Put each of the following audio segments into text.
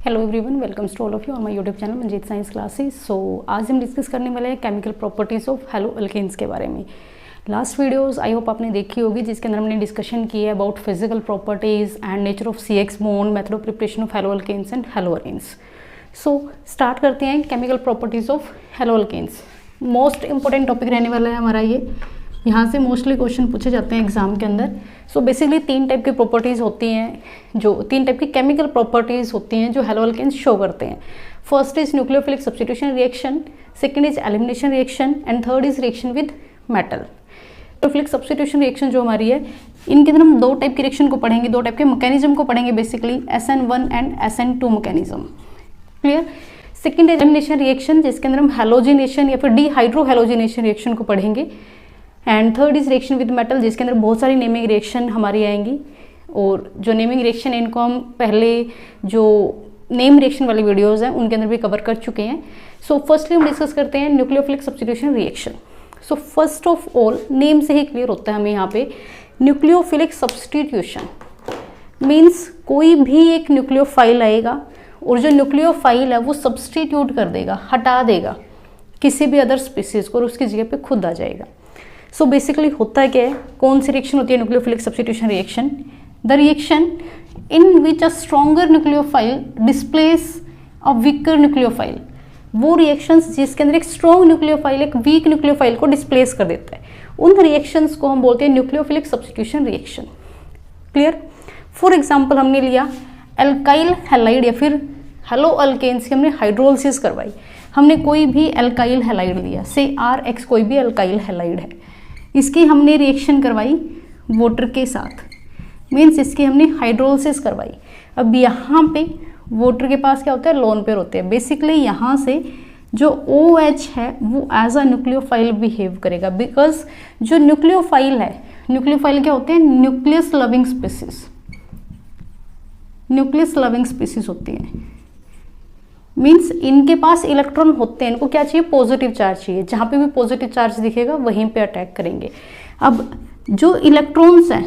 Hello everyone, welcome to all of you on my YouTube channel Manjeet science classes. So आज हम discuss करने वाले हैं chemical properties of haloalkanes के बारे में। लास्ट वीडियोस आई होप आपने देखी होगी, जिसके अंदर हमने डिस्कशन की है about physical properties and nature of CX bond, method of preparation of haloalkanes and haloarenes. So start करते हैं chemical properties of haloalkanes. Most important topic रहने वाला है हमारा ये, यहाँ से मोस्टली क्वेश्चन पूछे जाते हैं एग्जाम के अंदर। सो बेसिकली तीन टाइप की प्रॉपर्टीज़ होती हैं, जो तीन टाइप की केमिकल प्रॉपर्टीज़ होती हैं जो हेलो अल्केन्स शो करते हैं। First is nucleophilic substitution reaction, second is elimination reaction and third is reaction with metal. Nucleophilic substitution reaction जो हमारी है, इनके अंदर हम दो टाइप की रिएक्शन को पढ़ेंगे, दो टाइप के मैकेनिज्म को पढ़ेंगे basically, SN1 and SN2 mechanism. Clear. Second elimination reaction, जिसके अंदर हम हेलोजिनेशन या फिर डिहाइड्रोहेलोजिनेशन रिएक्शन को पढ़ेंगे। And third is reaction with metal, जिसके अंदर बहुत सारी नेमिंग रिएक्शन हमारी आएंगी, और जो नेमिंग रिएक्शन है इनको हम पहले जो नेम रिएक्शन वाली वीडियोस हैं उनके अंदर भी कवर कर चुके हैं। सो फर्स्टली हम डिस्कस करते हैं nucleophilic substitution reaction. So first of all name से ही क्लियर होता है हमें यहाँ पे, न्यूक्लियोफिलिक सब्स्टिट्यूशन मीन्स कोई भी एक न्यूक्लियोफाइल आएगा और जो न्यूक्लियोफाइल है वो सब्स्टिट्यूट कर देगा, हटा देगा किसी भी अदर स्पीसीज को और उसकी जगह पे खुद आ जाएगा। सो बेसिकली होता है क्या है, कौन सी रिएक्शन होती है nucleophilic substitution reaction? The reaction in which a stronger nucleophile displace a weaker nucleophile. वो रिएक्शंस जिसके अंदर एक स्ट्रॉन्ग न्यूक्लियोफाइल एक वीक न्यूक्लियोफाइल को डिस्प्लेस कर देता है, उन रिएक्शंस को हम बोलते हैं nucleophilic substitution reaction. Clear. For example हमने लिया एल्काइल हैलाइड या फिर हेलो अल्केन्स की हमने हाइड्रोलिसिस करवाई, हमने कोई भी एल्काइल हैलाइड लिया, से RX कोई भी एल्काइल हैलाइड है, इसकी हमने रिएक्शन करवाई वाटर के साथ, मीन्स इसकी हमने हाइड्रोलिसिस करवाई। अब यहाँ पे वाटर के पास क्या होता है, लोन पेयर होते हैं। बेसिकली यहाँ से जो OH है वो एज अ न्यूक्लियोफाइल बिहेव करेगा, बिकॉज जो न्यूक्लियोफाइल है, न्यूक्लियोफाइल क्या होते हैं, nucleus loving species, nucleus loving species होती हैं। मीन्स इनके पास इलेक्ट्रॉन होते हैं, इनको क्या चाहिए, पॉजिटिव चार्ज चाहिए, जहाँ पे भी पॉजिटिव चार्ज दिखेगा वहीं पे अटैक करेंगे। अब जो इलेक्ट्रॉन्स हैं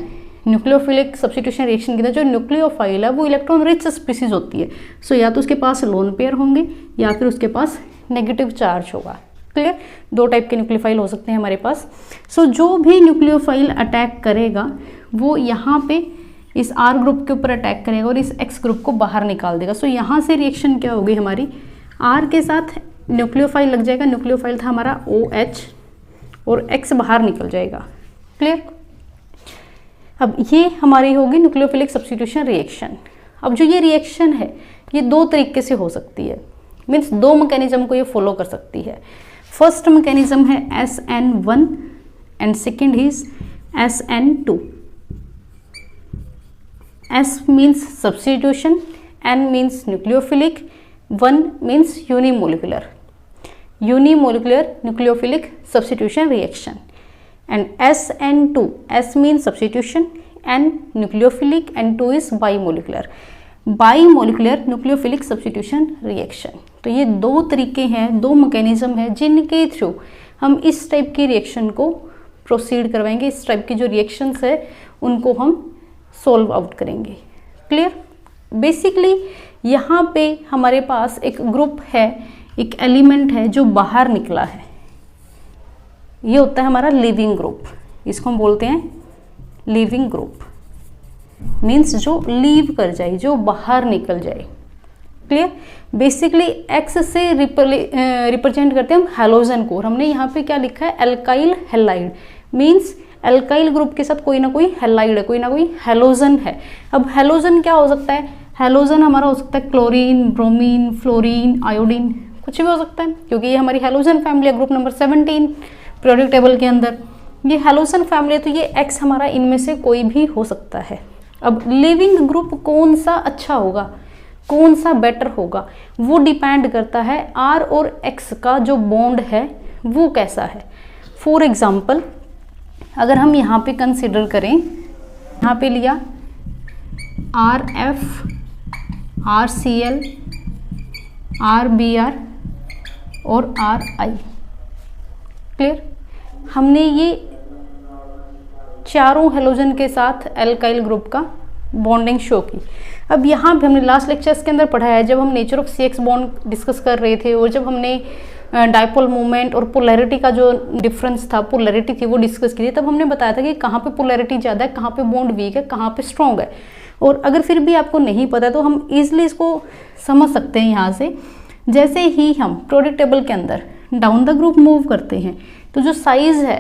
न्यूक्लियोफिलिक सब्स्टिट्यूशन रिएक्शन के अंदर, जो न्यूक्लियोफाइल है वो इलेक्ट्रॉन रिच स्पीसीज होती है। सो या तो उसके पास लोन पेयर होंगे या फिर उसके पास नेगेटिव चार्ज होगा। क्लियर। दो टाइप के न्यूक्लियोफाइल हो सकते हैं हमारे पास। सो जो भी न्यूक्लियोफाइल अटैक करेगा वो यहाँ पे इस R ग्रुप के ऊपर अटैक करेगा और इस X ग्रुप को बाहर निकाल देगा। सो यहाँ से रिएक्शन क्या होगी हमारी, R के साथ न्यूक्लियोफाइल लग जाएगा, न्यूक्लियोफाइल था हमारा OH और X बाहर निकल जाएगा। क्लियर। अब ये हमारी होगी न्यूक्लियोफिलिक सब्स्टिट्यूशन रिएक्शन। अब जो ये रिएक्शन है ये दो तरीके से हो सकती है, मीन्स दो मैकेनिज्म को ये फॉलो कर सकती है। फर्स्ट मैकेनिज्म है SN1 and second is SN2। S means substitution, N means nucleophilic, 1 means unimolecular nucleophilic substitution reaction, and SN2, S means substitution, N nucleophilic and 2 is bimolecular nucleophilic substitution reaction। तो ये दो तरीके हैं, दो mechanism हैं जिनके through हम इस टाइप की रिएक्शन को प्रोसीड करवाएंगे, इस टाइप की जो रिएक्शंस है उनको हम सोल्व आउट करेंगे। क्लियर। बेसिकली यहाँ पे हमारे पास एक ग्रुप है, एक एलिमेंट है जो बाहर निकला है, ये होता है हमारा लिविंग ग्रुप, इसको हम बोलते हैं लिविंग ग्रुप, मीन्स जो लीव कर जाए, जो बाहर निकल जाए। क्लियर। बेसिकली X से रिप्रेजेंट करते हैं हम हैलोजन को, और हमने यहाँ पे क्या लिखा है, alkyl halide, means alkyl group के साथ कोई ना कोई हैलाइड है, कोई ना कोई हैलोजन है। अब हैलोजन क्या हो सकता है, हैलोजन हमारा हो सकता है क्लोरीन, ब्रोमीन, फ्लोरीन, आयोडीन, कुछ भी हो सकता है, क्योंकि ये हमारी हैलोजन फैमिली है, ग्रुप नंबर 17 पीरियोडिक टेबल के अंदर ये हैलोजन फैमिली है, तो ये X हमारा इनमें से कोई भी हो सकता है। अब लिविंग ग्रुप कौन सा अच्छा होगा, कौन सा बेटर होगा, वो डिपेंड करता है R और X का जो बॉन्ड है वो कैसा है। फॉर एग्जाम्पल अगर हम यहाँ पे कंसिडर करें, यहाँ पे लिया RF, RCl, RBr और RI। क्लियर। हमने ये चारों हेलोजन के साथ एल्काइल ग्रुप का बॉन्डिंग शो की। अब यहाँ पे हमने लास्ट लेक्चर्स के अंदर पढ़ा है, जब हम nature of CX bond discuss कर रहे थे और जब हमने डायपोल मोमेंट और पोलैरिटी का जो डिफरेंस था, पोलैरिटी थी, वो डिस्कस की थी, तब हमने बताया था कि कहाँ पे पोलैरिटी ज़्यादा है, कहाँ पे बॉन्ड वीक है, कहाँ पे स्ट्रॉन्ग है। और अगर फिर भी आपको नहीं पता तो हम ईजिली इसको समझ सकते हैं यहाँ से। जैसे ही हम पीरियोडिक टेबल के अंदर डाउन द ग्रुप मूव करते हैं तो जो साइज़ है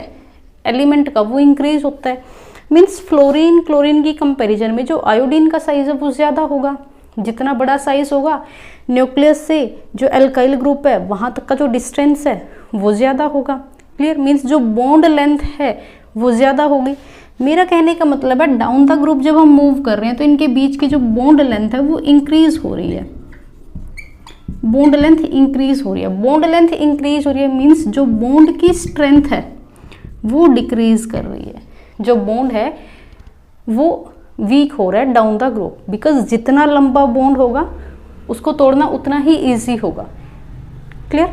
एलिमेंट का वो इंक्रीज होता है। मीन्स फ्लोरीन क्लोरीन की कंपैरिजन में जो आयोडीन का साइज़ है वो ज़्यादा होगा। जितना बड़ा साइज़ होगा, न्यूक्लियस से जो एल्काइल ग्रुप है वहाँ तक का जो डिस्टेंस है वो ज़्यादा होगा। क्लियर? मीन्स जो बॉन्ड लेंथ है वो ज़्यादा होगी। मेरा कहने का मतलब है डाउन द ग्रुप जब हम मूव कर रहे हैं तो इनके बीच की जो बॉन्ड लेंथ है वो इंक्रीज हो रही है। बॉन्ड लेंथ इंक्रीज हो रही है। बॉन्ड लेंथ इंक्रीज हो रही है मीन्स जो बॉन्ड की स्ट्रेंथ है वो डिक्रीज कर रही है। जो बॉन्ड है वो वीक हो रहा है डाउन द ग्रुप, बिकॉज जितना लंबा बॉन्ड होगा उसको तोड़ना उतना ही इजी होगा। क्लियर?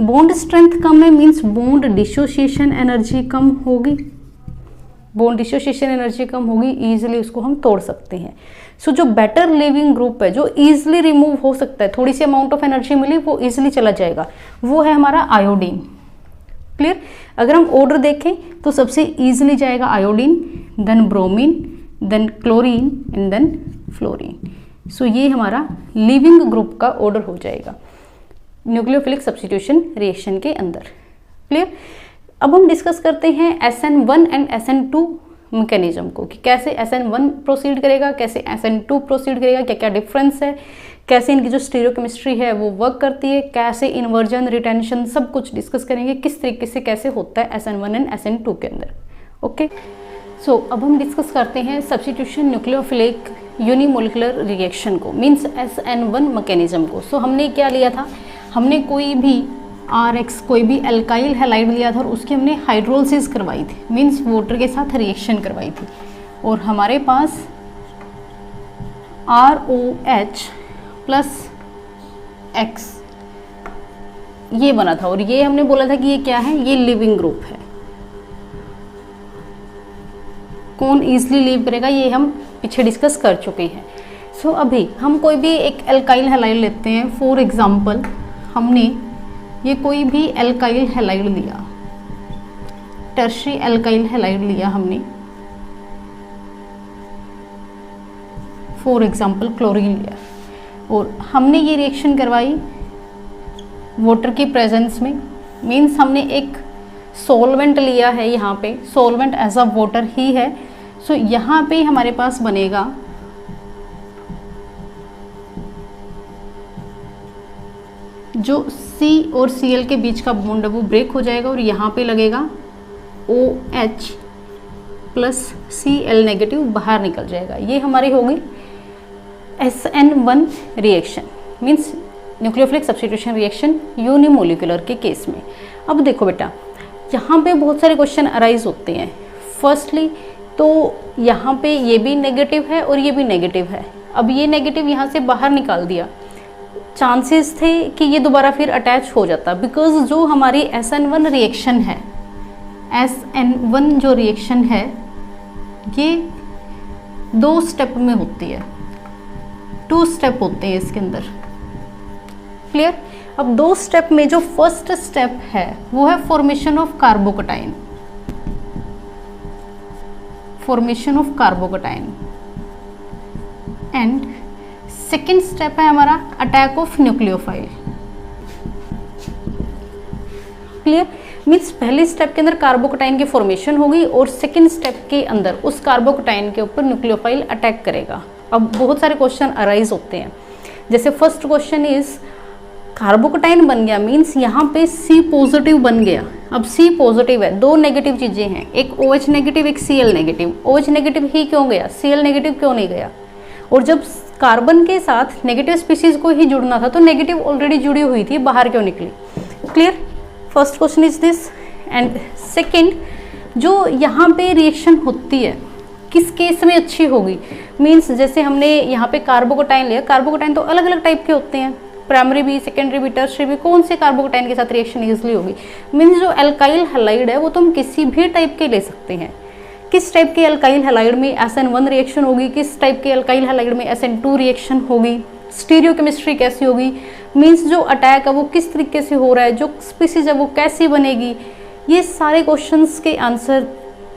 बॉन्ड स्ट्रेंथ कम है मीन्स बॉन्ड डिसोसिएशन एनर्जी कम होगी। बॉन्ड डिसोसिएशन एनर्जी कम होगी, ईजिली उसको हम तोड़ सकते हैं। सो जो बेटर लिविंग ग्रुप है, जो ईजिली रिमूव हो सकता है, थोड़ी सी अमाउंट ऑफ एनर्जी मिली वो ईजिली चला जाएगा, वो है हमारा आयोडीन। क्लियर? अगर हम ऑर्डर देखें तो सबसे ईजिली जाएगा iodine, then bromine, then chlorine and then fluorine. So ये हमारा लिविंग ग्रुप का ऑर्डर हो जाएगा न्यूक्लियोफिलिक सब्स्टिट्यूशन रिएक्शन के अंदर। क्लियर? अब हम डिस्कस करते हैं SN1 एंड SN2 मैकेनिज्म को, कि कैसे SN1 प्रोसीड करेगा, कैसे SN2 प्रोसीड करेगा, क्या क्या डिफरेंस है, कैसे इनकी जो स्टीरियोकेमिस्ट्री है वो वर्क करती है, कैसे इन्वर्जन रिटेंशन सब कुछ डिस्कस करेंगे, किस तरीके से कैसे होता है SN1 एंड SN2 के अंदर। ओके, सो अब हम डिस्कस करते हैं सब्स्टिट्यूशन न्यूक्लियोफिलिक यूनिमोलिकुलर रिएक्शन को, मीन्स SN1 मैकेनिज्म को। सो हमने क्या लिया था, हमने कोई भी RX कोई भी एल्काइल हैलाइड लिया था और उसकी हमने हाइड्रोलिसिस करवाई थी, मीन्स वाटर के साथ रिएक्शन करवाई थी, और हमारे पास ROH प्लस X ये बना था। और ये हमने बोला था कि ये क्या है, ये लिविंग ग्रुप है। कौन ईजिली लीव करेगा ये हम पीछे डिस्कस कर चुके हैं। सो अभी हम कोई भी एक एल्काइल हैलाइड लेते हैं। फॉर एग्जांपल हमने ये कोई भी एल्काइल हैलाइड लिया, टर्शियरी एल्काइल हैलाइड लिया हमने, फॉर एग्जांपल क्लोरीन लिया, और हमने ये रिएक्शन करवाई वाटर की प्रेजेंस में। मीन्स हमने एक सॉल्वेंट लिया है, यहाँ पे सॉल्वेंट एज अ वाटर ही है। सो यहाँ पे हमारे पास बनेगा जो C और Cl के बीच का बॉन्ड है वो ब्रेक हो जाएगा और यहाँ पे लगेगा OH प्लस Cl नेगेटिव बाहर निकल जाएगा। ये हमारी होगी SN1 reaction, means nucleophilic substitution reaction unimolecular के केस में। अब देखो बेटा, यहाँ पे बहुत सारे क्वेश्चन अराइज होते हैं। फर्स्टली तो यहाँ पे ये भी नेगेटिव है और ये भी नेगेटिव है। अब ये नेगेटिव यहाँ से बाहर निकाल दिया, चांसेस थे कि ये दोबारा फिर अटैच हो जाता, बिकॉज जो हमारी SN1 रिएक्शन है, SN1 जो रिएक्शन है ये 2 स्टेप में होती है, 2 स्टेप होते हैं इसके अंदर। क्लियर? अब 2 स्टेप में जो फर्स्ट स्टेप है वो है formation of कार्बोकटाइन, formation of कार्बोकटाइन, and second step है हमारा attack of nucleophile. Clear? Means पहले स्टेप के अंदर कार्बोकटाइन की फॉर्मेशन होगी और सेकेंड स्टेप के अंदर उस कार्बोकटाइन के ऊपर न्यूक्लियोफाइल अटैक करेगा। अब बहुत सारे क्वेश्चन अराइज होते हैं, जैसे फर्स्ट क्वेश्चन इज कार्बोकटाइन बन गया, मीन्स यहाँ पे C पॉजिटिव बन गया। अब C पॉजिटिव है, 2 नेगेटिव चीजें हैं, एक OH नेगेटिव एक Cl नेगेटिव। OH नेगेटिव ही क्यों गया, Cl नेगेटिव क्यों नहीं गया? और जब कार्बन के साथ नेगेटिव स्पीसीज को ही जुड़ना था तो नेगेटिव ऑलरेडी जुड़ी हुई थी, बाहर क्यों निकली? Clear? First question is this. And second, जो यहाँ पे रिएक्शन होती है किस केस में अच्छी होगी, मीन्स जैसे हमने यहाँ पे कार्बोकटाइन लिया, कार्बोकटाइन तो अलग अलग टाइप के होते हैं, प्राइमरी भी, सेकेंडरी भी, टर्शियरी भी, कौन से कार्बोकटाइन के साथ रिएक्शन ईजिली होगी? मीन्स जो एल्काइल हैलाइड है वो तो हम किसी भी टाइप के ले सकते हैं। किस टाइप के अल्काइल हैलाइड में SN1 रिएक्शन होगी, किस टाइप के अल्काइल हैलाइड में SN2 रिएक्शन होगी, स्टीरियोकेमिस्ट्री कैसी होगी, मीन्स जो अटैक है वो किस तरीके से हो रहा है, जो स्पीसीज है वो कैसी बनेगी, ये सारे क्वेश्चंस के आंसर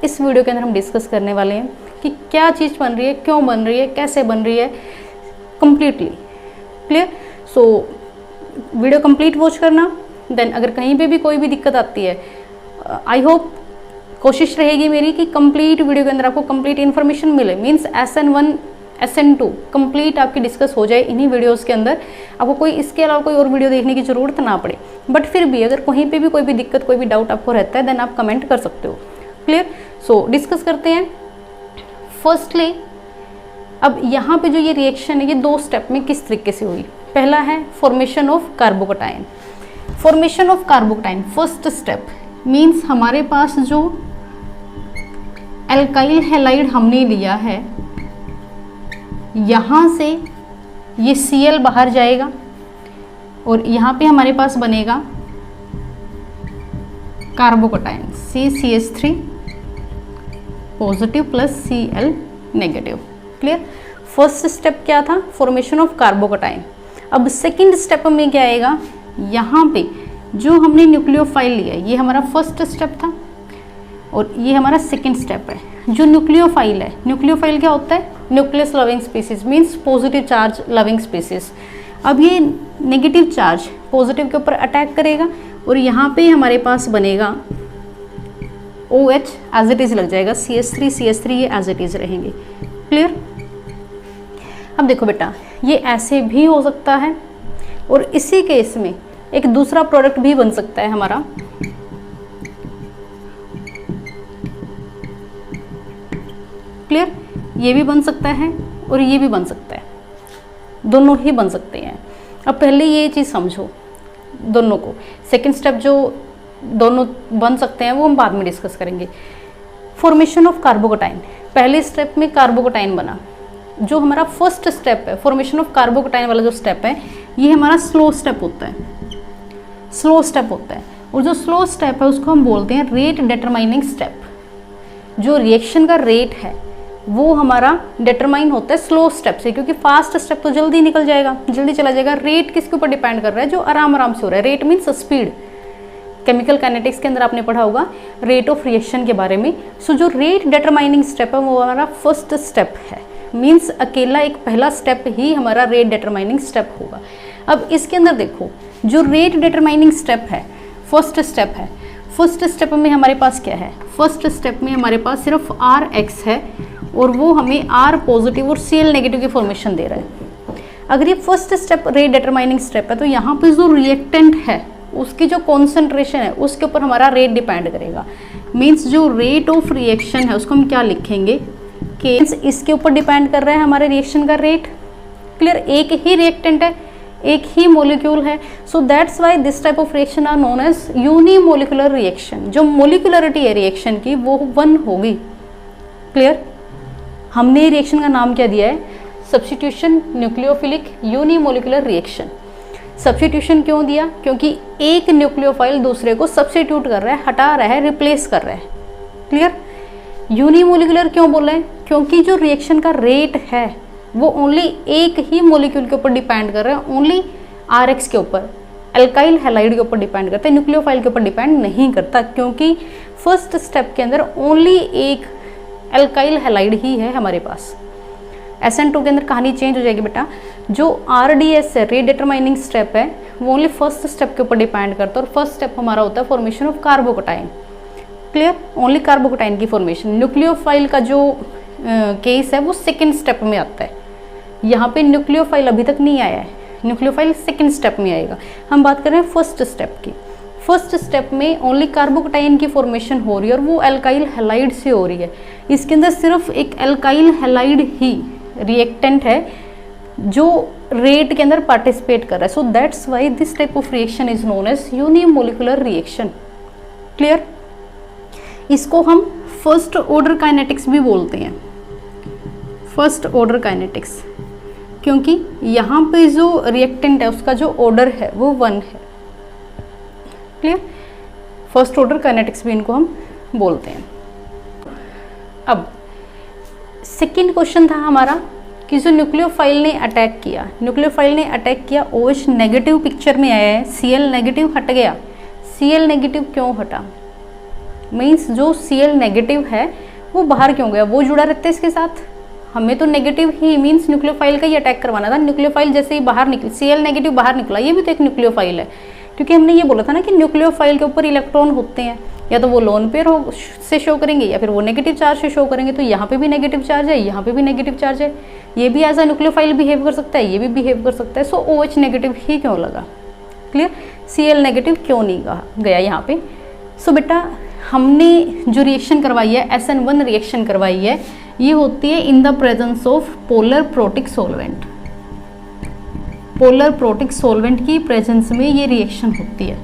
इस वीडियो के अंदर हम डिस्कस करने वाले हैं कि क्या चीज़ बन रही है, क्यों बन रही है, कैसे बन रही है, completely clear. So video complete watch करना। देन अगर कहीं पे भी कोई भी दिक्कत आती है, आई होप कोशिश रहेगी मेरी कि कंप्लीट वीडियो के अंदर आपको कंप्लीट इन्फॉर्मेशन मिले, मीन्स SN1 SN2 कंप्लीट आपकी डिस्कस हो जाए इन्हीं वीडियोस के अंदर, आपको कोई इसके अलावा कोई और वीडियो देखने की ज़रूरत ना पड़े। बट फिर भी अगर कहीं पे भी कोई भी दिक्कत, कोई भी डाउट आपको रहता है, देन आप कमेंट कर सकते हो। क्लियर। सो डिस्कस करते हैं। फर्स्टली अब यहाँ पे जो ये रिएक्शन है ये 2 स्टेप में किस तरीके से हुई। पहला है formation of कार्बोकटाइन। Formation of कार्बोकटाइन first step means हमारे पास जो एल्काइल हैलाइड हमने लिया है, यहाँ से ये Cl बाहर जाएगा और यहाँ पे हमारे पास बनेगा कार्बोकटाइन CCH3 positive plus Cl negative. Clear. First step क्या था, फॉर्मेशन ऑफ कार्बोकटाइन। अब सेकंड स्टेप में क्या आएगा, यहाँ पे जो हमने न्यूक्लियोफाइल लिया ये हमारा फर्स्ट स्टेप था और ये हमारा सेकंड स्टेप है। जो न्यूक्लियोफाइल है, न्यूक्लियोफाइल क्या होता है, nucleus loving species means positive charge loving species. अब ये नेगेटिव चार्ज पॉजिटिव के ऊपर अटैक करेगा और यहाँ पे हमारे पास बनेगा OH एज इट इज लग जाएगा, CH3 ये एज इट इज रहेंगे। क्लियर। अब देखो बेटा, ये ऐसे भी हो सकता है और इसी केस में एक दूसरा प्रोडक्ट भी बन सकता है हमारा, क्लियर। ये भी बन सकता है और ये भी बन सकता है, दोनों ही बन सकते हैं। अब पहले ये चीज़ समझो दोनों को। सेकंड स्टेप जो दोनों बन सकते हैं वो हम बाद में डिस्कस करेंगे। फॉर्मेशन ऑफ कार्बोकटाइन, पहले स्टेप में कार्बोकटाइन बना। जो हमारा फर्स्ट स्टेप है फॉर्मेशन ऑफ कार्बोकटाइन वाला जो स्टेप है ये हमारा स्लो स्टेप होता है, स्लो स्टेप होता है। और जो स्लो स्टेप है उसको हम बोलते हैं रेट डिटरमाइनिंग स्टेप। जो रिएक्शन का रेट है वो हमारा डिटरमाइन होता है स्लो स्टेप से, क्योंकि फास्ट स्टेप तो जल्दी निकल जाएगा, जल्दी चला जाएगा। रेट किसके ऊपर डिपेंड कर रहा है, जो आराम आराम से हो रहा है। Rate means speed. Chemical kinetics के अंदर आपने पढ़ा होगा रेट ऑफ रिएक्शन के बारे में। सो जो रेट डिटरमाइनिंग स्टेप है वो हमारा फर्स्ट स्टेप है, मीन्स अकेला एक पहला स्टेप ही हमारा रेट डिटरमाइनिंग स्टेप होगा। अब इसके अंदर देखो, जो रेट डिटरमाइनिंग स्टेप है फर्स्ट स्टेप है। फर्स्ट स्टेप में हमारे पास क्या है, फर्स्ट स्टेप में हमारे पास सिर्फ Rx है और वो हमें R पॉजिटिव और Cl नेगेटिव की फॉर्मेशन दे रहा है। अगर ये first step rate determining step है तो यहाँ पे जो रिएक्टेंट है उसकी जो कॉन्सेंट्रेशन है उसके ऊपर हमारा रेट डिपेंड करेगा। मीन्स जो रेट ऑफ रिएक्शन है उसको हम क्या लिखेंगे कि इसके ऊपर डिपेंड कर रहा है हमारे रिएक्शन का रेट। क्लियर। एक ही रिएक्टेंट है, एक ही मॉलिक्यूल है, so that's why this type of reaction are known as unimolecular reaction. जो मोलिकुलरिटी है रिएक्शन की वो 1 होगी। क्लियर। हमने रिएक्शन का नाम क्या दिया है, substitution nucleophilic unimolecular reaction. Substitution क्यों दिया, क्योंकि एक न्यूक्लियोफाइल दूसरे को सब्स्टिट्यूट कर रहा है, हटा रहा है, रिप्लेस कर रहा है। क्लियर। यूनिमोलिकुलर क्यों बोल रहे हैं, क्योंकि जो रिएक्शन का रेट है वो ओनली एक ही मॉलिक्यूल के ऊपर डिपेंड कर रहा है, ओनली Rx के ऊपर, एल्काइल हैलाइड के ऊपर डिपेंड करता है, न्यूक्लियोफाइल के ऊपर डिपेंड नहीं करता, क्योंकि फर्स्ट स्टेप के अंदर ओनली एक एल्काइल हैलाइड ही है हमारे पास। SN2 के अंदर कहानी चेंज हो जाएगी बेटा। जो RDS है रेट डिटरमाइनिंग स्टेप है वो ओनली फर्स्ट स्टेप के ऊपर डिपेंड करता है और फर्स्ट स्टेप हमारा होता है फॉर्मेशन ऑफ कार्बोकटाइन। क्लियर। ओनली कार्बोकटाइन की फॉर्मेशन। न्यूक्लियोफाइल का जो केस है वो सेकेंड स्टेप में आता है। यहाँ पे न्यूक्लियोफाइल अभी तक नहीं आया है, न्यूक्लियोफाइल सेकेंड स्टेप में आएगा। हम बात कर रहे हैं फर्स्ट स्टेप की। फर्स्ट स्टेप में ओनली कार्बोकटाइन की फॉर्मेशन हो रही है और वो एल्काइल हैलाइड से हो रही है। इसके अंदर सिर्फ एक एल्काइल हैलाइड ही रिएक्टेंट है जो रेट के अंदर पार्टिसिपेट कर रहा है। So that's why this type of reaction is known as unimolecular reaction. Clear. इसको हम फर्स्ट ऑर्डर काइनेटिक्स भी बोलते हैं, फर्स्ट ऑर्डर काइनेटिक्स, क्योंकि यहाँ पे जो रिएक्टेंट है उसका जो ऑर्डर है वो 1 है। क्लियर। फर्स्ट ऑर्डर काइनेटिक्स भी इनको हम बोलते हैं। अब सेकेंड क्वेश्चन था हमारा कि जो न्यूक्लियोफाइल ने अटैक किया, OH नेगेटिव पिक्चर में आया है, Cl नेगेटिव हट गया। Cl नेगेटिव क्यों हटा? मीन्स जो Cl नेगेटिव है वो बाहर क्यों गया? वो जुड़ा रहता है इसके साथ। हमें तो नेगेटिव ही मीन्स न्यूक्लियोफाइल का ही अटैक करवाना था। न्यूक्लियोफाइल जैसे ही बाहर निकली, Cl नेगेटिव बाहर निकला, ये भी तो एक न्यूक्लियोफाइल है, क्योंकि हमने ये बोला था ना कि न्यूक्लियोफाइल के ऊपर इलेक्ट्रॉन होते हैं, या तो वो लोन पेयर से शो करेंगे या फिर वो नेगेटिव चार्ज से शो करेंगे। तो यहाँ पे भी नेगेटिव चार्ज है, यहाँ पे भी नेगेटिव चार्ज है, ये भी एज अ न्यूक्लियोफाइल बिहेव कर सकता है, ये भी बिहेव कर सकता है। सो OH नेगेटिव ही क्यों लगा? क्लियर? Cl नेगेटिव क्यों नहीं गया यहाँ पे? सो बेटा हमने जो रिएक्शन करवाई है, SN1 रिएक्शन करवाई है, ये होती है in the presence of polar protic solvent. Polar protic solvent की प्रेजेंस में ये रिएक्शन होती है।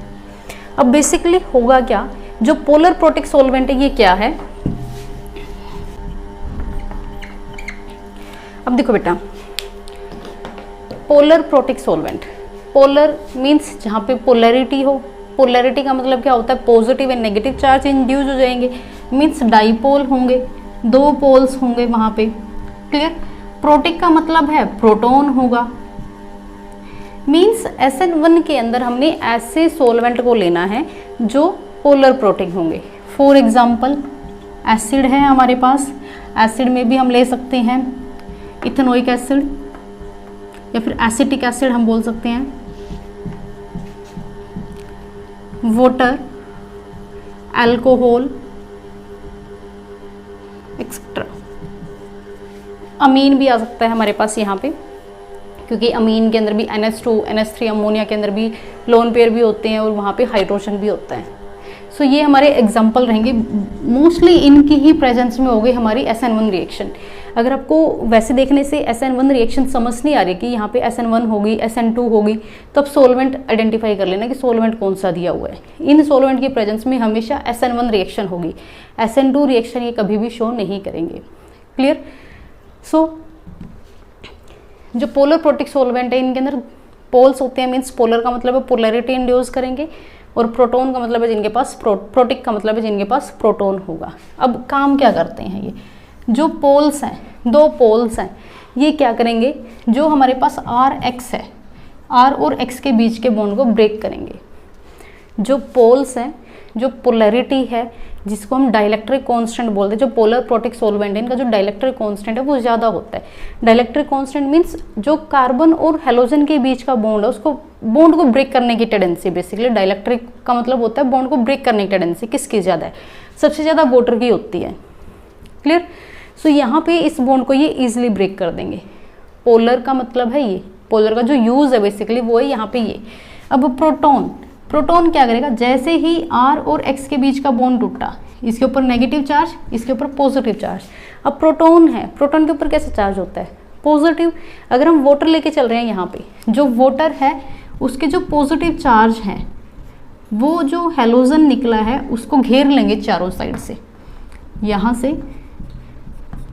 अब बेसिकली होगा क्या, जो पोलर प्रोटिक सॉल्वेंट है ये क्या है? अब देखो बेटा, polar protic solvent, polar means जहाँ पे पोलैरिटी हो। पोलैरिटी का मतलब क्या होता है? Positive and negative charge induce हो जाएंगे, मीन्स डाइपोल होंगे, 2 पोल्स होंगे वहाँ पे। क्लियर? प्रोटिक का मतलब है प्रोटॉन होगा। मीन्स SN1 के अंदर हमने ऐसे सॉल्वेंट को लेना है जो पोलर प्रोटिक होंगे। फॉर एग्जाम्पल एसिड है हमारे पास, एसिड में भी हम ले सकते हैं इथेनोइक एसिड या फिर एसिटिक एसिड हम बोल सकते हैं, वाटर, अल्कोहल एक्सेट्रा। अमीन भी आ सकता है हमारे पास यहाँ पे, क्योंकि अमीन के अंदर भी NH2, NH3, अमोनिया के अंदर भी लोन पेयर भी होते हैं और वहाँ पे हाइड्रोजन भी होता है। सो ये हमारे एग्जाम्पल रहेंगे, मोस्टली इनकी ही प्रेजेंस में होगी हमारी SN1 रिएक्शन। अगर आपको वैसे देखने से SN1 रिएक्शन समझ नहीं आ रही कि यहाँ पे SN1 होगी, SN2 होगी, तो आप सोलवेंट आइडेंटिफाई कर लेना कि सोलवेंट कौन सा दिया हुआ है। इन सोलवेंट की प्रेजेंस में हमेशा SN1 रिएक्शन होगी, SN2 रिएक्शन ये कभी भी शो नहीं करेंगे। क्लियर? सो जो पोलर प्रोटिक सॉल्वेंट है इनके अंदर पोल्स होते हैं, मीन्स पोलर का मतलब है पोलैरिटी इंड्यूस करेंगे, और प्रोटॉन का मतलब है जिनके पास प्रोटिक का मतलब है जिनके पास प्रोटॉन होगा। अब काम क्या करते हैं ये जो पोल्स हैं, 2 पोल्स हैं, ये क्या करेंगे, जो हमारे पास RX है, R और X के बीच के बॉन्ड को ब्रेक करेंगे। जो पोल्स हैं, जो पोलैरिटी है, जिसको हम डाइलेक्ट्रिक कांस्टेंट बोलते हैं, जो पोलर प्रोटिक सॉल्वेंट है इनका जो डाइलेक्ट्रिक कांस्टेंट है वो ज़्यादा होता है। डाइलेक्ट्रिक कांस्टेंट मीन्स जो कार्बन और हेलोजन के बीच का बॉन्ड है उसको बॉन्ड को ब्रेक करने की टेंडेंसी। बेसिकली डाइलेक्ट्रिक का मतलब होता है बॉन्ड को ब्रेक करने की टेंडेंसी किसकी ज़्यादा है? सबसे ज़्यादा वाटर की होती है। क्लियर? सो यहाँ पे इस बॉन्ड को ये ईजिली ब्रेक कर देंगे। पोलर का मतलब है ये, पोलर का जो यूज़ है बेसिकली वो है यहाँ पे ये। अब प्रोटॉन क्या करेगा, जैसे ही R और X के बीच का बॉन्ड टूटा, इसके ऊपर नेगेटिव चार्ज, इसके ऊपर पॉजिटिव चार्ज। अब प्रोटॉन है, प्रोटॉन के ऊपर कैसे चार्ज होता है? पॉजिटिव। अगर हम वाटर लेके चल रहे हैं यहाँ पे, जो वाटर है उसके जो पॉजिटिव चार्ज हैं वो जो हेलोजन निकला है उसको घेर लेंगे चारों साइड से। यहाँ से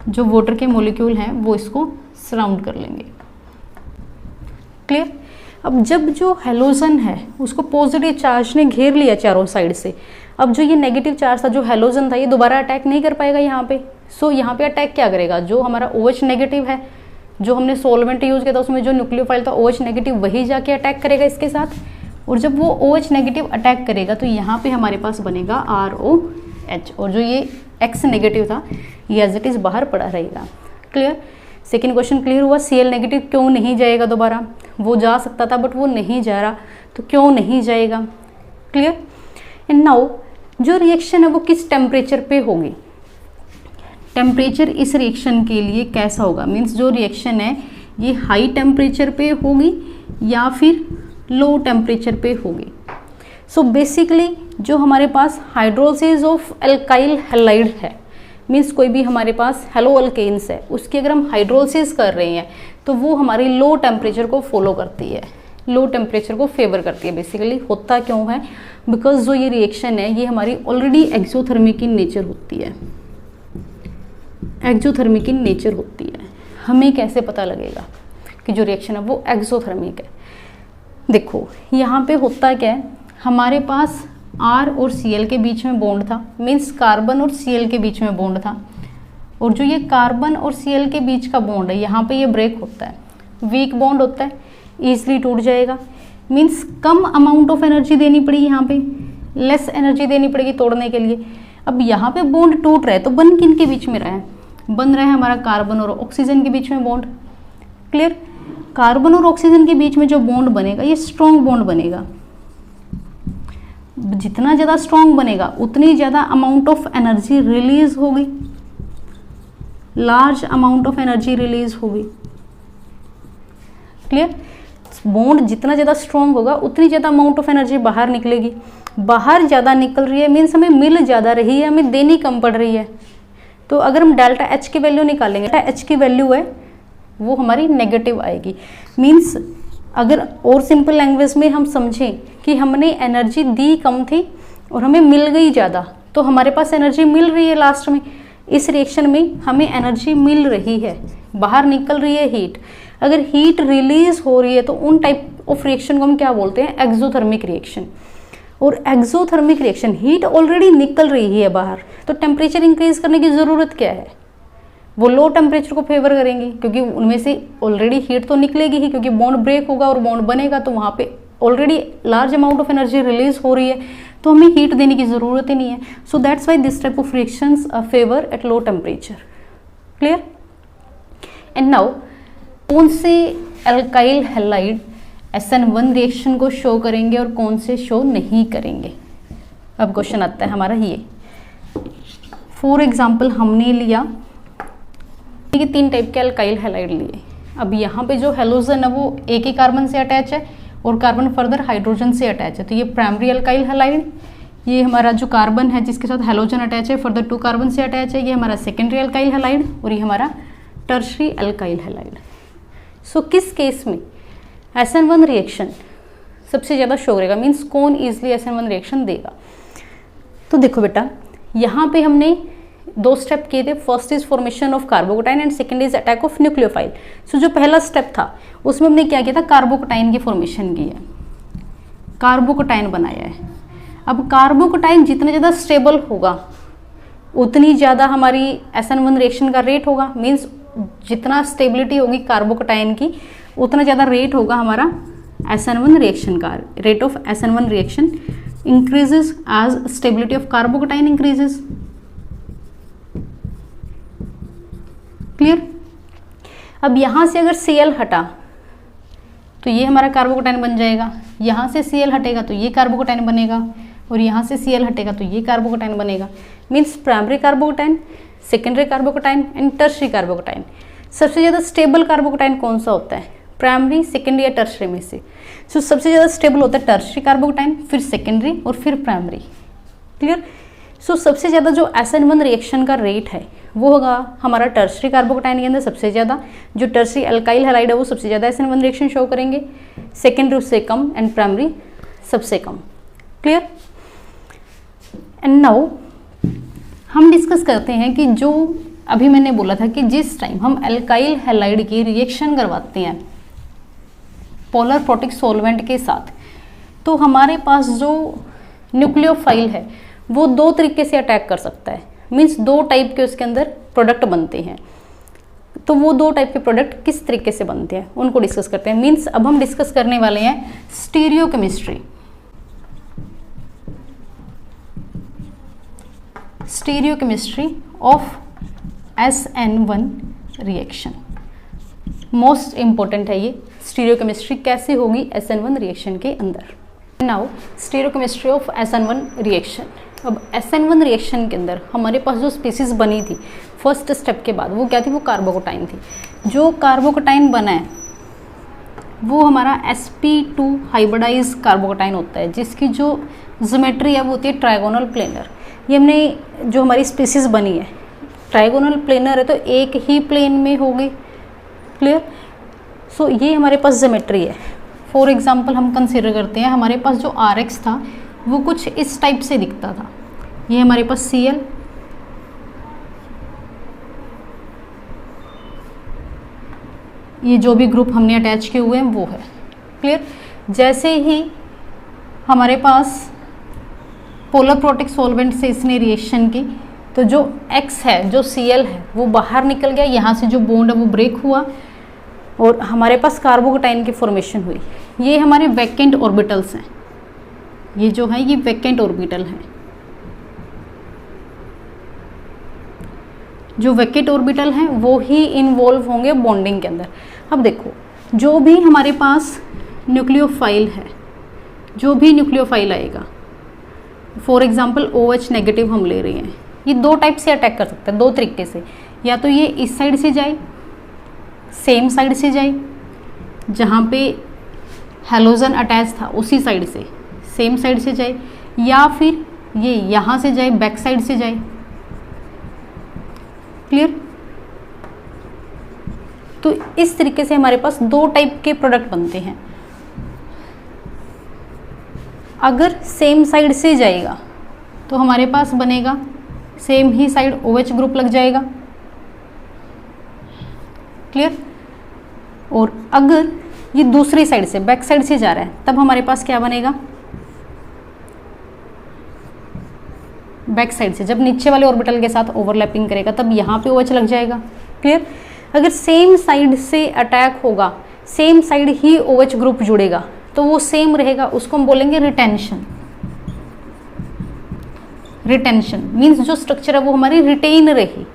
जो वाटर के मॉलिक्यूल हैं वो इसको सराउंड कर लेंगे। क्लियर? अब जब जो हेलोजन है उसको पॉजिटिव चार्ज ने घेर लिया चारों साइड से, अब जो ये नेगेटिव चार्ज था, जो हेलोजन था, ये दोबारा अटैक नहीं कर पाएगा यहाँ पे। सो यहाँ पे अटैक क्या करेगा, जो हमारा OH नेगेटिव है, जो हमने सोलवेंट यूज़ किया था उसमें जो न्यूक्लियोफाइल था OH नेगेटिव, वही जाके अटैक करेगा इसके साथ। और जब वो OH नेगेटिव अटैक करेगा तो यहाँ पे हमारे पास बनेगा ROH, और जो ये X नेगेटिव था ये एज इट इज़ बाहर पड़ा रहेगा। क्लियर? सेकेंड क्वेश्चन क्लियर हुआ। Cl नेगेटिव क्यों नहीं जाएगा दोबारा? वो जा सकता था बट वो नहीं जा रहा, तो क्यों नहीं जाएगा? क्लियर? एंड नाउ जो रिएक्शन है वो किस टेम्परेचर पे होगी? टेम्परेचर इस रिएक्शन के लिए कैसा होगा? मीन्स जो रिएक्शन है ये हाई टेम्परेचर पे होगी या फिर लो टेम्परेचर पे होगी? सो बेसिकली जो हमारे पास हाइड्रोलिसिस ऑफ एल्काइल हैलाइड है, मीन्स कोई भी हमारे पास हेलो अल्केन्स है उसकी अगर हम हाइड्रोलिसिस कर रहे हैं तो वो हमारी लो टेम्परेचर को फॉलो करती है, लो टेम्परेचर को फेवर करती है। बेसिकली होता क्यों है? बिकॉज जो ये रिएक्शन है ये हमारी ऑलरेडी एक्सोथर्मिक इन नेचर होती है, एक्सोथर्मिक इन नेचर होती है। हमें कैसे पता लगेगा कि जो रिएक्शन है वो एक्सोथर्मिक है? देखो यहाँ पे होता क्या है, हमारे पास R और Cl के बीच में बॉन्ड था, मीन्स कार्बन और Cl के बीच में बॉन्ड था। और जो ये कार्बन और Cl के बीच का बॉन्ड है यहाँ पे ये ब्रेक होता है, वीक बॉन्ड होता है, ईजिली टूट जाएगा। Means come amount of energy देनी पड़ेगी, यहाँ पे लेस एनर्जी देनी पड़ेगी तोड़ने के लिए। अब यहाँ पे बॉन्ड टूट रहा है तो बन किन के बीच में रहा है, बन रहा है हमारा कार्बन और ऑक्सीजन के बीच में बॉन्ड। क्लियर? कार्बन और ऑक्सीजन के बीच में जो बॉन्ड बनेगा ये स्ट्रॉन्ग बॉन्ड बनेगा। जितना ज़्यादा स्ट्रॉन्ग बनेगा उतनी ज़्यादा अमाउंट ऑफ एनर्जी रिलीज होगी, large amount of energy release होगी। क्लियर? बॉन्ड जितना ज़्यादा स्ट्रॉन्ग होगा उतनी ज़्यादा अमाउंट ऑफ एनर्जी बाहर निकलेगी। बाहर ज़्यादा निकल रही है मीन्स हमें मिल ज़्यादा रही है, हमें देनी कम पड़ रही है। तो अगर हम डेल्टा एच की वैल्यू निकालेंगे, डेल्टा एच की वैल्यू है वो हमारी नेगेटिव आएगी। मीन्स अगर और सिंपल लैंग्वेज में हम समझें कि हमने एनर्जी दी कम थी और हमें मिल गई ज़्यादा, तो हमारे पास एनर्जी मिल रही है लास्ट में। इस रिएक्शन में हमें एनर्जी मिल रही है, बाहर निकल रही है हीट। अगर हीट रिलीज हो रही है तो उन टाइप ऑफ रिएक्शन को हम क्या बोलते हैं, एक्सोथर्मिक रिएक्शन। और एक्सोथर्मिक रिएक्शन, हीट ऑलरेडी निकल रही है बाहर, तो टेम्परेचर इंक्रीज करने की ज़रूरत क्या है, वो लो टेम्परेचर को फेवर करेंगे, क्योंकि उनमें से ऑलरेडी हीट तो निकलेगी ही, क्योंकि बॉन्ड ब्रेक होगा और बॉन्ड बनेगा तो वहाँ पे already large amount of energy release हो रही है, तो हमें हीट देने की ज़रूरत ही नहीं है। So that's why this type of reactions favour at low temperature. Clear? And now कौन से एल्काइल हैलाइड SN1 रिएक्शन को शो करेंगे और कौन से शो नहीं करेंगे। अब क्वेश्चन आता है हमारा ये, फॉर एग्जाम्पल हमने लिया कि 3 टाइप के अल्काइल हैलाइड लिए। अब यहाँ पे जो हेलोजन है वो एक ही कार्बन से अटैच है और कार्बन फर्दर हाइड्रोजन से अटैच है, तो ये प्राइमरी अल्काइल हैलाइड। ये हमारा जो कार्बन है जिसके साथ हेलोजन अटैच है फर्दर 2 कार्बन से अटैच है, ये हमारा सेकेंडरी अल्काइल हैलाइड और ये हमारा टर्शरी अल्काइल हैलाइड। सो किस केस में SN1 रिएक्शन सबसे ज़्यादा शो करेगा, मीन्स कौन ईजिली SN1 रिएक्शन देगा। तो देखो बेटा, यहाँ पे हमने 2 स्टेप किए थे। First is formation of carbocation and second is attack of nucleophile. So जो पहला स्टेप था उसमें हमने क्या किया था, कार्बोकेटाइन की फॉर्मेशन की है, कार्बोकेटाइन बनाया है। अब कार्बोकेटाइन जितना ज़्यादा स्टेबल होगा उतनी ज़्यादा हमारी SN1 रिएक्शन का रेट होगा। मीन्स जितना स्टेबिलिटी होगी कार्बोकेटाइन की उतना ज़्यादा रेट होगा हमारा SN1 रिएक्शन का। Rate of SN1 reaction increases as stability of carbocation increases. Clear? अब यहाँ से अगर Cl हटा तो ये हमारा कार्बोकेटाइन बन जाएगा, यहाँ से Cl हटेगा तो ये कार्बोकेटाइन बनेगा और यहाँ से Cl हटेगा तो ये कार्बोकेटाइन बनेगा। Means primary carbocation, secondary carbocation and tertiary carbocation. सबसे ज़्यादा स्टेबल कार्बोकेटाइन कौन सा होता है, प्राइमरी, सेकेंडरी या टर्शरी में से? सो सबसे ज़्यादा स्टेबल होता है टर्शरी कार्बोकेटाइन, फिर सेकेंडरी और फिर प्राइमरी। क्लियर? सो सबसे ज़्यादा जो SN1 रिएक्शन का रेट है वो होगा हमारा टर्शरी कार्बोकेटाइन के अंदर सबसे ज़्यादा। जो टर्शरी अल्काइल हैलाइड है वो सबसे ज़्यादा SN1 रिएक्शन शो करेंगे, सेकेंडरी उससे कम एंड प्राइमरी सबसे कम। क्लियर? एंड नाउ हम डिस्कस करते हैं कि जो अभी मैंने बोला था कि जिस टाइम हम अल्काइल हैलाइड की रिएक्शन करवाते हैं पोलर प्रोटिक सॉल्वेंट के साथ, तो हमारे पास जो न्यूक्लियोफाइल है वो 2 तरीके से अटैक कर सकता है। मीन्स 2 टाइप के उसके अंदर प्रोडक्ट बनते हैं। तो वो 2 टाइप के प्रोडक्ट किस तरीके से बनते हैं उनको डिस्कस करते हैं। मीन्स अब हम डिस्कस करने वाले हैं stereochemistry. Stereochemistry of SN1 reaction most important है। ये स्टीरियोकेमिस्ट्री कैसे होगी SN1 रिएक्शन के अंदर। Now stereochemistry of SN1 reaction. अब SN1 रिएक्शन के अंदर हमारे पास जो स्पीसीज बनी थी फर्स्ट स्टेप के बाद वो क्या थी, वो कार्बोकेटाइन थी। जो कार्बोकेटाइन बना है वो हमारा sp2 हाइब्रिडाइज कार्बोकेटाइन होता है, जिसकी जो ज्योमेट्री है वो होती है ट्राइगोनल प्लेनर। ये हमने जो हमारी स्पीसीज बनी है ट्राइगोनल प्लेनर है तो एक ही प्लेन में होगी। क्लियर? सो ये हमारे पास ज्योमेट्री है। फॉर एग्जांपल हम कंसीडर करते हैं हमारे पास जो RX था वो कुछ इस टाइप से दिखता था। ये हमारे पास Cl, ये जो भी ग्रुप हमने अटैच किए हुए हैं वो है। क्लियर? जैसे ही हमारे पास पोलर प्रोटिक सॉल्वेंट से इसने रिएक्शन की तो जो X है, जो Cl है वो बाहर निकल गया, यहाँ से जो बॉन्ड है वो ब्रेक हुआ और हमारे पास कार्बोकेटाइन की फॉर्मेशन हुई। ये हमारे वैकेंट ऑर्बिटल्स हैं, ये जो है ये वैकेंट ऑर्बिटल है। जो वैकेंट ऑर्बिटल हैं वो ही इन्वॉल्व होंगे बॉन्डिंग के अंदर। अब देखो, जो भी हमारे पास न्यूक्लियोफाइल है, जो भी न्यूक्लियोफाइल आएगा, फॉर एग्जांपल OH नेगेटिव हम ले रहे हैं, ये दो टाइप से अटैक कर सकता है, दो तरीके से। या तो ये इस साइड से जाए, सेम साइड से जाए, जहाँ पे हैलोजन अटैच था उसी साइड से, सेम साइड से जाए, या फिर ये यहाँ से जाए, बैक साइड से जाए। क्लियर? तो इस तरीके से हमारे पास दो टाइप के प्रोडक्ट बनते हैं। अगर सेम साइड से जाएगा तो हमारे पास बनेगा सेम ही साइड OH ग्रुप लग जाएगा। क्लियर? और अगर ये दूसरी साइड से, बैक साइड से जा रहा है, तब हमारे पास क्या बनेगा? बैक साइड से जब नीचे वाले ऑर्बिटल के साथ ओवरलैपिंग करेगा तब यहाँ पे OH लग जाएगा। क्लियर? अगर सेम साइड से अटैक होगा, सेम साइड ही OH ग्रुप जुड़ेगा तो वो सेम रहेगा, उसको हम बोलेंगे रिटेंशन। रिटेंशन मीन्स जो स्ट्रक्चर है वो हमारी रिटेन रही,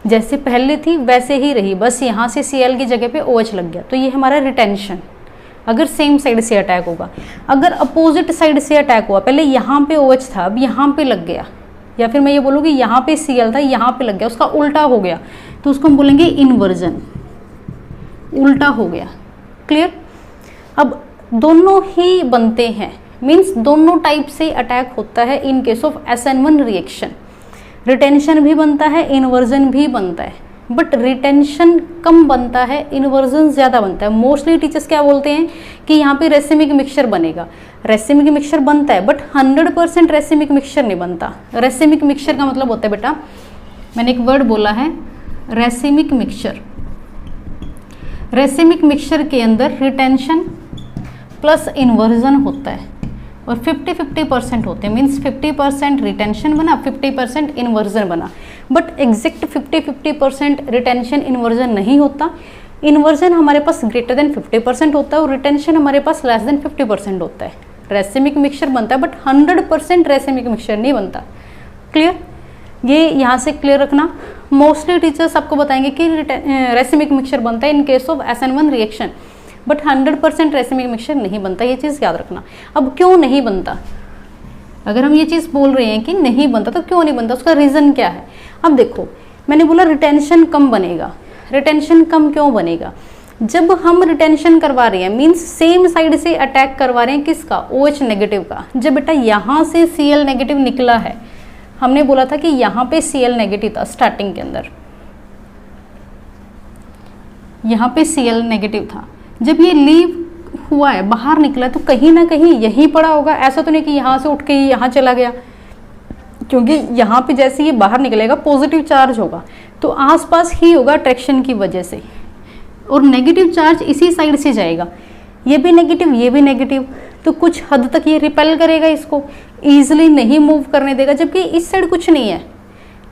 जैसे पहले थी वैसे ही रही, बस यहाँ से Cl की जगह पे OH लग गया, तो ये हमारा रिटेंशन। अगर सेम साइड से अटैक होगा। अगर अपोजिट साइड से अटैक हुआ, पहले यहाँ पे OH था, अब यहाँ पे लग गया, या फिर मैं ये बोलूँगी यहाँ पे Cl था, यहाँ पे लग गया, उसका उल्टा हो गया, तो उसको हम बोलेंगे इन्वर्जन, उल्टा हो गया। क्लियर? अब दोनों ही बनते हैं, मीन्स दोनों टाइप से अटैक होता है in case of SN1 reaction. Retention भी बनता है, इन्वर्जन भी बनता है, बट रिटेंशन कम बनता है, इन्वर्जन ज़्यादा बनता है। मोस्टली टीचर्स क्या बोलते हैं कि यहाँ पे रेसिमिक मिक्सचर बनेगा। रेसिमिक मिक्सचर बनता है बट 100% रेसिमिक मिक्सचर नहीं बनता। रेसिमिक मिक्सचर का मतलब होता है बेटा, मैंने एक वर्ड बोला है रेसिमिक मिक्सचर। रेसिमिक मिक्सचर के अंदर रिटेंशन प्लस इन्वर्जन होता है और 50-50% होते हैं, मीन्स 50% रिटेंशन बना, 50% इन्वर्जन बना। बट एग्जैक्ट 50-50% रिटेंशन इन्वर्जन नहीं होता। इन्वर्जन हमारे पास ग्रेटर देन 50% होता है और रिटेंशन हमारे पास लेस देन 50% होता है। रेसिमिक मिक्सचर बनता है बट 100% रेसिमिक मिक्सचर नहीं बनता। क्लियर? ये यहाँ से क्लियर रखना। मोस्टली टीचर्स आपको बताएंगे कि रेसिमिक मिक्सचर बनता है in case of SN1 reaction, but 100% racemic mixture नहीं बनता, ये चीज़ याद रखना। अब क्यों नहीं बनता? अगर हम ये चीज़ बोल रहे हैं कि नहीं बनता तो क्यों नहीं बनता, उसका रीज़न क्या है? अब देखो, मैंने बोला रिटेंशन कम बनेगा। रिटेंशन कम क्यों बनेगा? जब हम रिटेंशन करवा रहे हैं, मीन्स सेम साइड से अटैक करवा रहे हैं, किसका? OH नेगेटिव का। जब बेटा यहाँ से Cl नेगेटिव निकला है, हमने बोला था कि यहाँ पे Cl नेगेटिव था स्टार्टिंग के अंदर, यहाँ पे Cl नेगेटिव था। जब ये लीव हुआ है, बाहर निकला, तो कहीं ना कहीं यहीं पड़ा होगा। ऐसा तो नहीं कि यहाँ से उठ के यहाँ चला गया, क्योंकि यहाँ पे जैसे ये बाहर निकलेगा पॉजिटिव चार्ज होगा, तो आसपास ही होगा अट्रैक्शन की वजह से, और नेगेटिव चार्ज इसी साइड से जाएगा। ये भी नेगेटिव, ये भी नेगेटिव, तो कुछ हद तक ये रिपेल करेगा, इसको ईजिली नहीं मूव करने देगा। जबकि इस साइड कुछ नहीं है,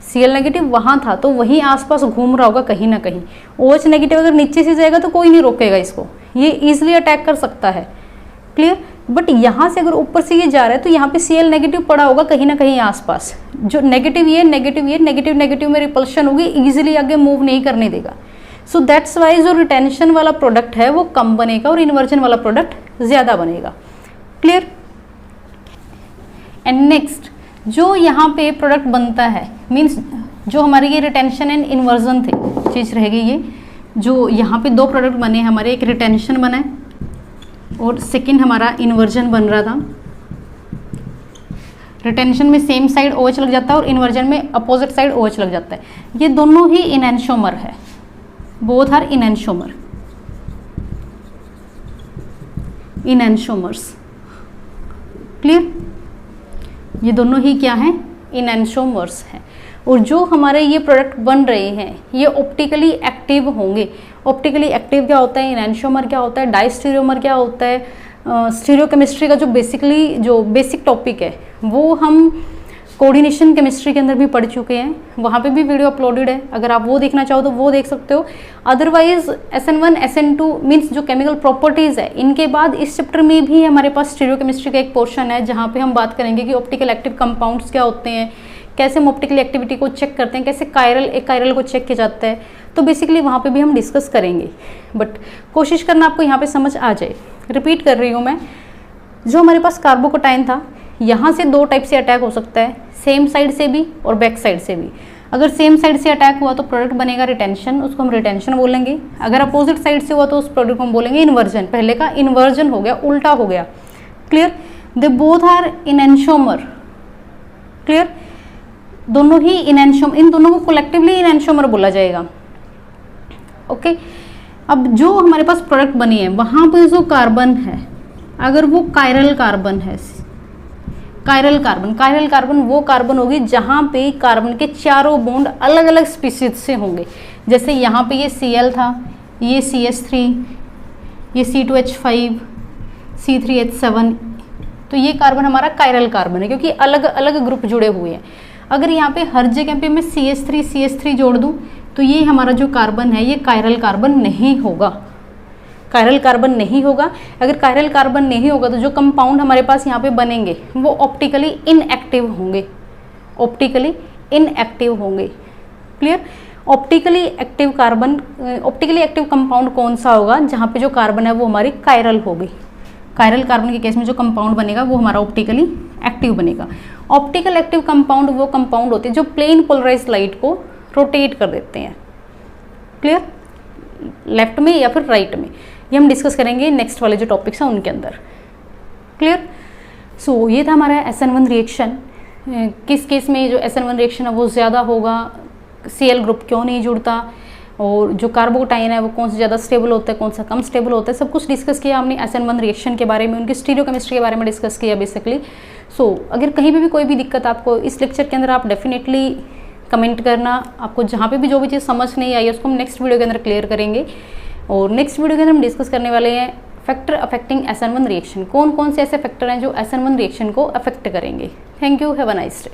Cl नेगेटिव वहाँ था तो वहीं आसपास घूम रहा होगा कहीं ना कहीं। OH नेगेटिव अगर नीचे से जाएगा तो कोई नहीं रोकेगा इसको, ये ईजिली अटैक कर सकता है। क्लियर? बट यहाँ से अगर ऊपर से ये जा रहा है तो यहाँ पे Cl नेगेटिव पड़ा होगा कहीं ना कहीं आसपास, जो नेगेटिव ये नेगेटिव ये नेगेटिव नेगेटिव में रिपल्शन होगी, ईजिली आगे मूव नहीं करने देगा। सो दैट्स वाई जो रिटेंशन वाला प्रोडक्ट है वो कम बनेगा और इन्वर्जन वाला प्रोडक्ट ज़्यादा बनेगा। क्लियर? एंड नेक्स्ट जो यहाँ पे प्रोडक्ट बनता है, मीन्स जो हमारी ये रिटेंशन एंड इन्वर्जन थे चीज़ रहेगी, ये जो यहाँ पे दो प्रोडक्ट बने हमारे, एक रिटेंशन बना है और सेकंड हमारा इन्वर्जन बन रहा था। रिटेंशन में सेम साइड OH लग जाता है और इन्वर्जन में अपोजिट साइड OH लग जाता है। ये दोनों ही इनएंशोमर है, बोथ आर इनएंशोमर, इनएंशोमर्स। क्लियर? ये दोनों ही क्या हैं? इनएंशोमर्स हैं। और जो हमारे ये प्रोडक्ट बन रहे हैं ये ऑप्टिकली एक्टिव होंगे। ऑप्टिकली एक्टिव क्या होता है? इनएंशोमर क्या होता है? डाइस्टीरियोमर क्या होता है? स्टीरियोकेमिस्ट्री का जो बेसिक टॉपिक है वो हम कोऑर्डिनेशन केमिस्ट्री के अंदर भी पढ़ चुके हैं, वहाँ पे भी वीडियो अपलोडेड है, अगर आप वो देखना चाहो तो वो देख सकते हो। अदरवाइज SN1 SN2 मीन्स जो केमिकल प्रॉपर्टीज़ है, इनके बाद इस चैप्टर में भी हमारे पास स्टीरियोकेमिस्ट्री का एक पोर्शन है जहाँ पे हम बात करेंगे कि ऑप्टिकल एक्टिव कंपाउंड्स क्या होते हैं, कैसे हम ऑप्टिकल एक्टिविटी को चेक करते हैं, कैसे कायरल को चेक किया जाता है। तो बेसिकली वहाँ पे भी हम डिस्कस करेंगे, बट कोशिश करना आपको यहाँ पे समझ आ जाए। रिपीट कर रही हूँ मैं, जो हमारे पास कार्बोकटाइन था, यहाँ से दो टाइप से अटैक हो सकता है, सेम साइड से भी और बैक साइड से भी। अगर सेम साइड से अटैक हुआ तो प्रोडक्ट बनेगा रिटेंशन, उसको हम रिटेंशन बोलेंगे। अगर अपोजिट साइड से हुआ तो उस प्रोडक्ट को हम बोलेंगे इन्वर्जन। पहले का इन्वर्जन हो गया, उल्टा हो गया। Clear? They both are enantiomer. Clear? दोनों ही इनएंशोमर, इन दोनों को कलेक्टिवली इनएंशोमर बोला जाएगा। ओके, अब जो हमारे पास प्रोडक्ट बनी है वहाँ पे जो कार्बन है, अगर वो कायरल कार्बन है, कायरल कार्बन वो कार्बन होगी जहाँ पे कार्बन के चारों बॉन्ड अलग अलग स्पीसीज से होंगे। जैसे यहाँ पे ये Cl था, ये CH3, ये C2H5, C3H7, तो ये कार्बन हमारा कायरल कार्बन है क्योंकि अलग अलग ग्रुप जुड़े हुए हैं। अगर यहाँ पे हर जगह पे मैं CH3 जोड़ दूँ तो ये हमारा जो कार्बन है ये कायरल कार्बन नहीं होगा, कायरल कार्बन नहीं होगा। अगर कायरल कार्बन नहीं होगा तो जो कंपाउंड हमारे पास यहाँ पे बनेंगे वो ऑप्टिकली इनएक्टिव होंगे, ऑप्टिकली इनएक्टिव होंगे। Clear? Optically active carbon, optically active compound कौन सा होगा? जहाँ पे जो कार्बन है वो हमारी कायरल होगी। कायरल कार्बन के केस में जो कंपाउंड बनेगा वो हमारा ऑप्टिकली एक्टिव बनेगा। ऑप्टिकल एक्टिव कंपाउंड वो कंपाउंड होते हैं जो प्लेन पोलराइज्ड लाइट को रोटेट कर देते हैं। क्लियर? लेफ्ट में या फिर राइट में, ये हम डिस्कस करेंगे नेक्स्ट वाले जो टॉपिक्स हैं उनके अंदर। क्लियर? सो ये था हमारा SN1 रिएक्शन। किस केस में जो SN1 रिएक्शन है वो ज़्यादा होगा, Cl ग्रुप क्यों नहीं जुड़ता, और जो कार्बोकटाइन है वो कौन सा ज़्यादा स्टेबल होता है, कौन सा कम स्टेबल होता है, सब कुछ डिस्कस किया हमने। SN1 रिएक्शन के बारे में, उनकी स्टीरियोकेमिस्ट्री के बारे में डिस्कस किया बेसिकली। सो अगर कहीं भी कोई भी दिक्कत आपको इस लेक्चर के अंदर, आप डेफिनेटली कमेंट करना। आपको जहाँ पे भी जो भी चीज़ समझ नहीं आई है उसको हम नेक्स्ट वीडियो के अंदर क्लियर करेंगे। और नेक्स्ट वीडियो के अंदर हम डिस्कस करने वाले हैं फैक्टर अफेक्टिंग SN1 रिएक्शन। कौन कौन से ऐसे फैक्टर हैं जो SN1 रिएक्शन को अफेक्ट करेंगे। Thank you, have a nice day.